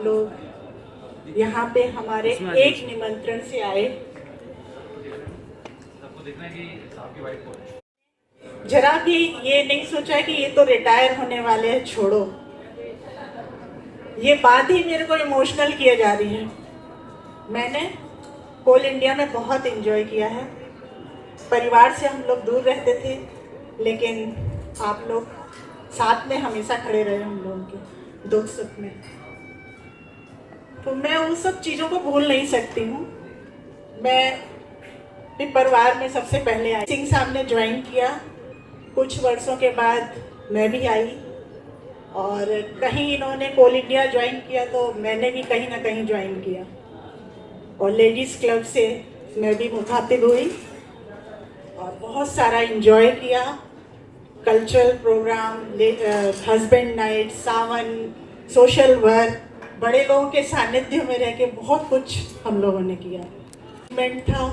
लोग यहाँ पे हमारे एक निमंत्रण से आए। जरा भी ये नहीं सोचा कि ये तो रिटायर होने वाले हैं, छोड़ो। ये बात ही मेरे को इमोशनल किए जा रही है। मैंने कोल इंडिया में बहुत एंजॉय किया है। परिवार से हम लोग दूर रहते थे, लेकिन आप लोग साथ में हमेशा खड़े रहे हम लोगों के दुख सुख में। तो मैं उन सब चीज़ों को भूल नहीं सकती हूँ। मैं भी परिवार में सबसे पहले आई। सिंह साहब ने ज्वाइन किया, कुछ वर्षों के बाद मैं भी आई, और कहीं इन्होंने कोल इंडिया ज्वाइन किया तो मैंने भी कहीं ना कहीं ज्वाइन किया, और लेडीज़ क्लब से मैं भी मुखातिब हुई और बहुत सारा एंजॉय किया। कल्चरल प्रोग्राम, हस्बैंड नाइट, सावन, सोशल वर्क, बड़े लोगों के सानिध्य में रह के बहुत कुछ हम लोगों ने किया। इवेंट था,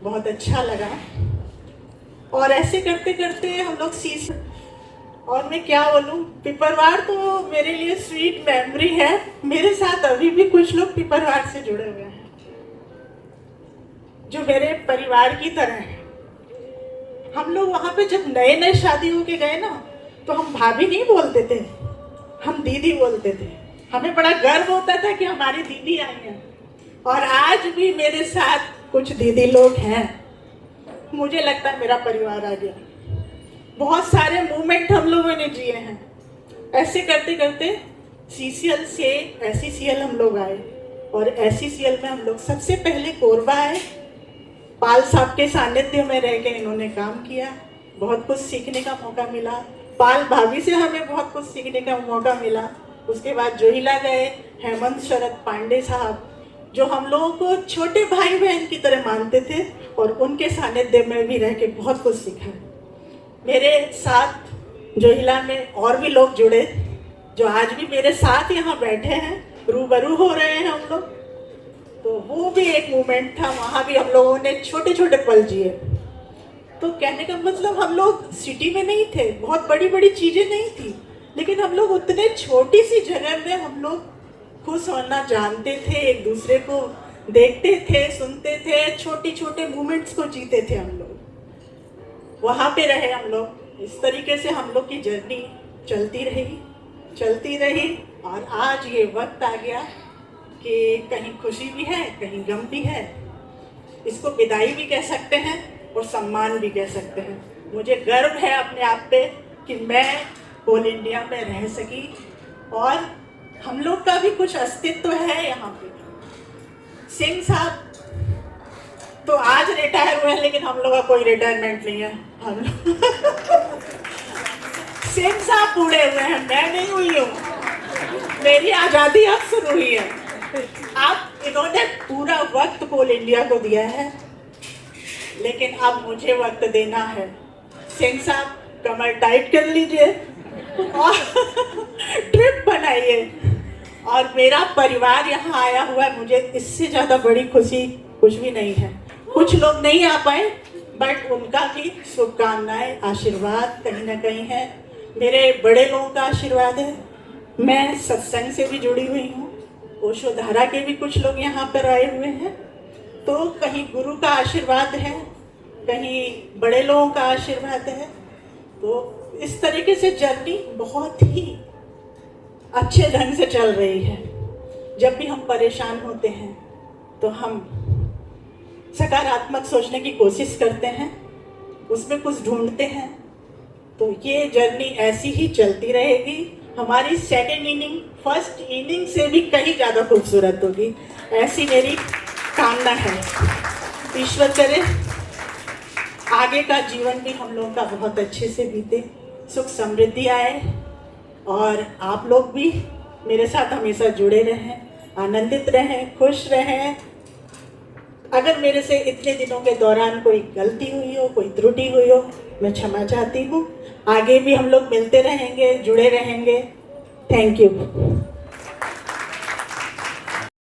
बहुत अच्छा लगा। और ऐसे करते करते हम लोग सीस, और मैं क्या बोलूँ, पिपरवार तो मेरे लिए स्वीट मेमोरी है। मेरे साथ अभी भी कुछ लोग पिपरवार से जुड़े हुए हैं जो मेरे परिवार की तरह हैं। हम लोग वहाँ पे जब नए नए शादी होके गए ना, तो हम भाभी नहीं बोलते थे, हम दीदी बोलते थे। हमें बड़ा गर्व होता था कि हमारी दीदी आई हैं, और आज भी मेरे साथ कुछ दीदी लोग हैं। मुझे लगता है मेरा परिवार आ गया। बहुत सारे मूवमेंट हम लोगों ने जिए हैं। ऐसे करते करते CCL से SCCL हम लोग आए, और SCCL में हम लोग सबसे पहले कोरबा आए। पाल साहब के सानिध्य में रह के इन्होंने काम किया, बहुत कुछ सीखने का मौका मिला। पाल भाभी से हमें बहुत कुछ सीखने का मौका मिला। उसके बाद जोहिला गए, हेमंत शरद पांडे साहब जो हम लोगों को छोटे भाई बहन की तरह मानते थे, और उनके सानिध्य में भी रह के बहुत कुछ सीखा। मेरे साथ जोहिला में और भी लोग जुड़े जो आज भी मेरे साथ यहाँ बैठे हैं, रूबरू हो रहे हैं हम लोग। तो वो भी एक मोमेंट था, वहाँ भी हम लोगों ने छोटे छोटे पल जिए। तो कहने का मतलब, हम लोग सिटी में नहीं थे, बहुत बड़ी बड़ी चीज़ें नहीं थी, लेकिन हम लोग उतने छोटी सी जगह में हम लोग खुश होना जानते थे, एक दूसरे को देखते थे, सुनते थे, छोटे छोटे मोमेंट्स को जीते थे हम लोग। वहाँ पे रहे हम लोग। इस तरीके से हम लोग की जर्नी चलती रही, और आज ये वक्त आ गया कि कहीं खुशी भी है, कहीं गम भी है। इसको विदाई भी कह सकते हैं और सम्मान भी कह सकते हैं। मुझे गर्व है अपने आप पे कि मैं कोल इंडिया में रह सकी, और हम लोग का भी कुछ अस्तित्व है यहाँ पे। सिंह साहब तो आज रिटायर हुए हैं, लेकिन हम लोग का कोई रिटायरमेंट नहीं है। हम लोग सिंह साहब बूढ़े हुए हैं, मैं नहीं हुई हूँ। मेरी आज़ादी अब शुरू हुई है। आप इन्होंने पूरा वक्त कोल इंडिया को दिया है, लेकिन अब मुझे वक्त देना है। सिंह साहब कमर टाइट कर लीजिए और ट्रिप बनाइए। और मेरा परिवार यहाँ आया हुआ है, मुझे इससे ज़्यादा बड़ी खुशी कुछ भी नहीं है। कुछ लोग नहीं आ पाए, बट उनका भी शुभकामनाएं, आशीर्वाद कहीं ना कहीं है। मेरे बड़े लोगों का आशीर्वाद है। मैं सत्संग से भी जुड़ी हुई हूँ, ओशो धारा के भी कुछ लोग यहाँ पर आए हुए हैं। तो कहीं गुरु का आशीर्वाद है, कहीं बड़े लोगों का आशीर्वाद है। तो इस तरीके से जर्नी बहुत ही अच्छे ढंग से चल रही है। जब भी हम परेशान होते हैं तो हम सकारात्मक सोचने की कोशिश करते हैं, उसमें कुछ ढूंढते हैं। तो ये जर्नी ऐसी ही चलती रहेगी। हमारी सेकेंड इनिंग फर्स्ट इनिंग से भी कहीं ज़्यादा खूबसूरत होगी, ऐसी मेरी कामना है। ईश्वर करे आगे का जीवन भी हम लोग का बहुत अच्छे से बीते, सुख समृद्धि आए, और आप लोग भी मेरे साथ हमेशा जुड़े रहें, आनंदित रहें, खुश रहें। अगर मेरे से इतने दिनों के दौरान कोई गलती हुई हो, कोई त्रुटि हुई हो, मैं क्षमा चाहती हूँ। आगे भी हम लोग मिलते रहेंगे, जुड़े रहेंगे। Thank you.